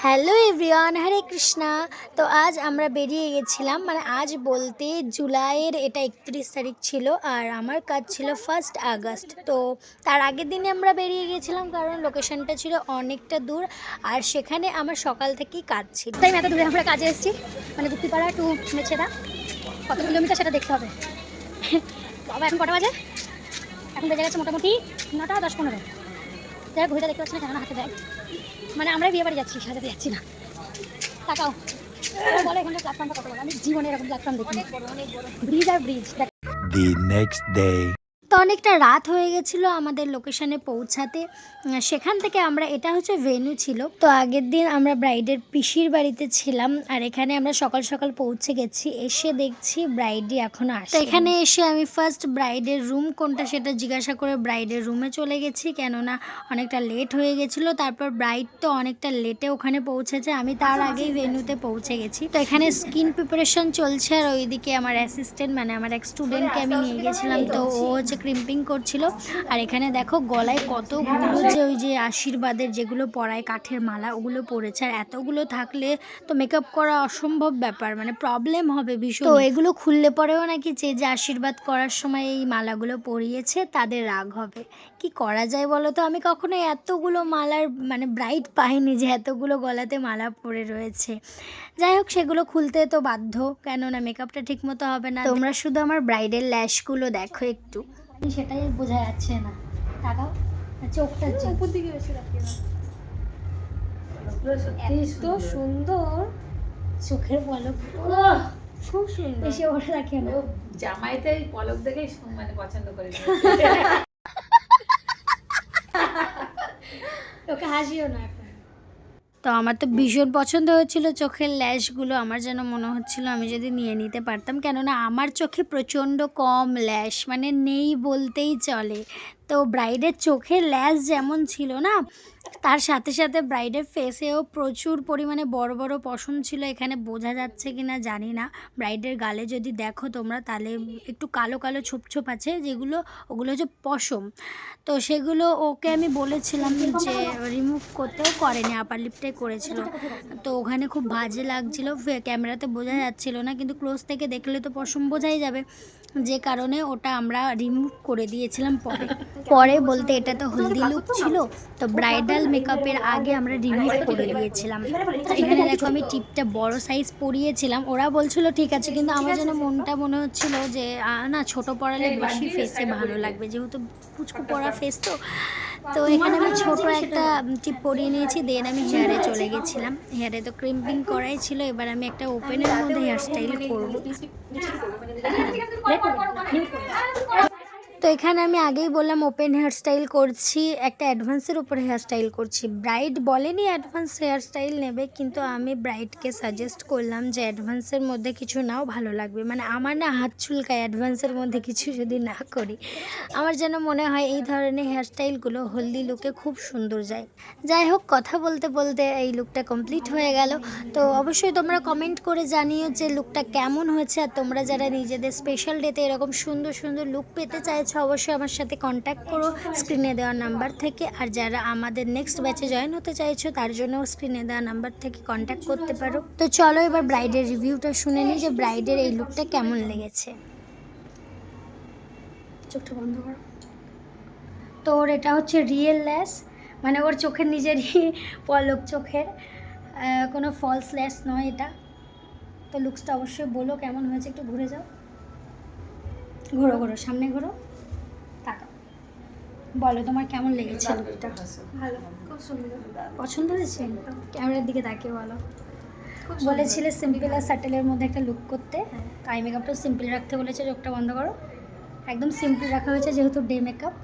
Hello everyone, হরে কৃষ্ণা। তো আজ আমরা বেরিয়ে গেছিলাম, মানে আজ বলতে জুলাইয়ের এটা 31 তারিখ ছিল আর আমার কাজ ছিল 1 আগস্ট। তো তার আগের দিনে আমরা বেরিয়ে গেছিলাম কারণ লোকেশনটা ছিল অনেকটা দূর আর সেখানে আমার সকাল থেকেই কাজ ছিল। তাই এত দূরে আমরা কাজে এসেছি, মানে গুপ্তিপাড়া টু মেছেদা, কত কিলোমিটার সেটা দেখতে হবে। বাবা এখন কটা বাজে? এখন বেজে গেছে মোটামুটি 9টা 10-15। যাই ঘুরে দেখতে পাচ্ছি না কেন হাতে ব্যাগ, মানে আমরা বিয়ে বাড়ি যাচ্ছি, সাজাতে যাচ্ছি না। তাকাও বলো এখানকার প্ল্যাটফর্মটা কত বড়? আমি জীবনে এরকম প্ল্যাটফর্ম দেখিনি। ব্রিজ আর ব্রিজ। The next day. তো অনেকটা রাত হয়ে গেছিলো আমাদের লোকেশনে পৌঁছাতে। সেখান থেকে আমরা, এটা হচ্ছে ভেন্যু ছিল, তো আগের দিন আমরা ব্রাইডের পিসির বাড়িতে ছিলাম আর এখানে আমরা সকাল সকাল পৌঁছে গেছি। এসে দেখছি ব্রাইডই এখনো আসে। তো এখানে এসে আমি ফার্স্ট ব্রাইডের রুম কোনটা সেটা জিজ্ঞাসা করে ব্রাইডের রুমে চলে গেছি, কেননা অনেকটা লেট হয়ে গেছিলো। তারপর ব্রাইড তো অনেকটা লেটে ওখানে পৌঁছেছে, আমি তার আগেই ভেন্যুতে পৌঁছে গেছি। তো এখানে স্কিন প্রিপারেশন চলছে আর ওইদিকে আমার অ্যাসিস্ট্যান্ট, মানে আমার এক স্টুডেন্টকে আমি নিয়ে গেছিলাম, তো ও হচ্ছে ক্রিম্পিং করছিল। আর এখানে দেখো গলায় কতগুলো যে ওই যে আশীর্বাদের যেগুলো পরায় কাঠের মালা, ওগুলো পরেছে। আর এতগুলো থাকলে তো মেকআপ করা অসম্ভব ব্যাপার, মানে প্রবলেম হবে ভীষণ। তো এগুলো খুললে পরেও নাকি যে আশীর্বাদ করার সময় এই মালাগুলো পরিয়েছে তাদের রাগ হবে। কি করা যায় বলো তো? আমি কখনো এতগুলো মালার মানে ব্রাইড পাইনি যে এতগুলো গলাতে মালা পরে রয়েছে। যাই হোক, সেগুলো খুলতে তো বাধ্য, কেননা মেকআপটা ঠিক মতো হবে না। তোমরা শুধু আমার ব্রাইডের ল্যাশগুলো দেখো একটু, সেটাই বোঝা যাচ্ছে না। তাকাও চোখটা উপর দিকে বেশি রাখি না, এত সুন্দর চোখের পলক, খুব সুন্দর। বেশি ওরা রাখে না, জামাইতে এই পলক দেখেই মানে পছন্দ করে। ওকে হাসিও না এখন। তো আমার তো ভীষণ পছন্দ হচ্ছিল চোখের ল্যাশগুলো। আমার যেন মনে হচ্ছিল আমি যদি নিয়ে নিতে পারতাম, কেননা আমার চোখে প্রচণ্ড কম ল্যাশ, মানে নেই বলতেই চলে। তো ব্রাইডের চোখের ল্যাশ যেমন ছিল না, তার সাথে সাথে ব্রাইডের ফেসেও প্রচুর পরিমাণে বড় বড় পশম ছিল। এখানে বোঝা যাচ্ছে কি না জানি না, ব্রাইডের গালে যদি দেখো তোমরা তাহলে একটু কালো কালো ছোপ ছোপ আছে, যেগুলো ওগুলো হচ্ছে পশম। তো সেগুলো ওকে আমি বলেছিলাম যে রিমুভ করতেও করেনি, আপার লিপটাই করেছিল। তো ওখানে খুব বাজে লাগছিল, ক্যামেরাতে বোঝা যাচ্ছিল না, কিন্তু ক্লোজ থেকে দেখলে তো পশম বোঝাই যাবে, যে কারণে ওটা আমরা রিমুভ করে দিয়েছিলাম। পরে বলতে এটা তো হলদি লুক ছিল, তো ব্রাইডাল মেকআপের আগে আমরা রিমুভ করে দিয়েছিলাম। এখানে দেখো আমি টিপটা বড় সাইজ পরিয়েছিলাম, ওরা বলছিল ঠিক আছে, কিন্তু আমার যেন মনটা মনে হচ্ছিল যে না, ছোট পরালে বেশি ফেসে ভালো লাগবে, যেহেতু পুচকু পরা ফেস। তো এখানে আমি ছোট একটা টিপ পরিয়ে নিয়েছি, দেন আমি হেয়ারে চলে গেছিলাম। হেয়ারে তো ক্রিম্পিং করাই ছিল, এবার আমি একটা ওপেনের মধ্যে হেয়ার স্টাইল করবো। তো এখানে আমি আগেই বললাম ওপেন হেয়ার স্টাইল করছি, একটা অ্যাডভান্সের উপরে হেয়ার স্টাইল করছি। ব্রাইড বলেনি অ্যাডভান্স হেয়ার স্টাইল নেবে, কিন্তু আমি ব্রাইডকে সাজেস্ট করলাম যে অ্যাডভান্সের মধ্যে কিছু নাও, ভালো লাগবে। মানে আমার না হাত চুলকায় অ্যাডভান্সের মধ্যে কিছু যদি না করি। আমার যেন মনে হয় এই ধরনের হেয়ার স্টাইলগুলো হলদি লুকে খুব সুন্দর যায়। যাই হোক, কথা বলতে বলতে এই লুকটা কমপ্লিট হয়ে গেল। তো অবশ্যই তোমরা কমেন্ট করে জানিও যে লুকটা কেমন হয়েছে, আর তোমরা যারা নিজেদের স্পেশাল ডেতে এরকম সুন্দর সুন্দর লুক পেতে চাইছো অবশ্যই আমার সাথে কন্ট্যাক্ট করো স্ক্রিনে দেওয়া নাম্বার থেকে। আর যারা আমাদের নেক্সট ব্যাচে জয়েন হতে চাইছো তার জন্য স্ক্রিনে দেওয়া নাম্বার থেকে কন্ট্যাক্ট করতে পারো। তো চলো এবার ব্রাইডের রিভিউটা শুনে নিই যে ব্রাইডের এই লুকটা কেমন লেগেছে। চোখটা বন্ধ করো। তো ওর এটা হচ্ছে রিয়েল ল্যাশ, মানে ওর চোখের নিজেরই পলক, চোখের কোনো ফলস ল্যাশ নয় এটা। তো লুকসটা অবশ্যই বলো কেমন হয়েছে, একটু ঘুরে যাও, ঘোরো ঘোরো, সামনে ঘোরো, তাকাও, বলো তোমার কেমন লেগেছে লুকটা? ভালো, খুব সুন্দর। পছন্দ হয়েছে? ক্যামেরার দিকে তাকিয়ে বলো। বলেছিলে সিম্পল আর স্যাটেলের মধ্যে একটা লুক করতে, আই মেকআপটা সিম্পল রাখতে বলেছে। চোখটা বন্ধ করো, একদম সিম্পল রাখা হয়েছে যেহেতু ডে মেকআপ।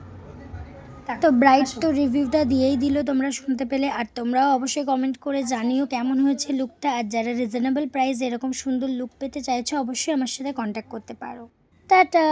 তো ব্রাইড তো রিভিউটা দিয়েই দিল, তোমরা শুনতে পেলে। আর তোমরাও অবশ্যই কমেন্ট করে জানিও কেমন হয়েছে লুকটা। আর যারা রিজনেবল প্রাইস এরকম সুন্দর লুক পেতে চাইছো অবশ্যই আমার সাথে কন্ট্যাক্ট করতে পারো। টাটা।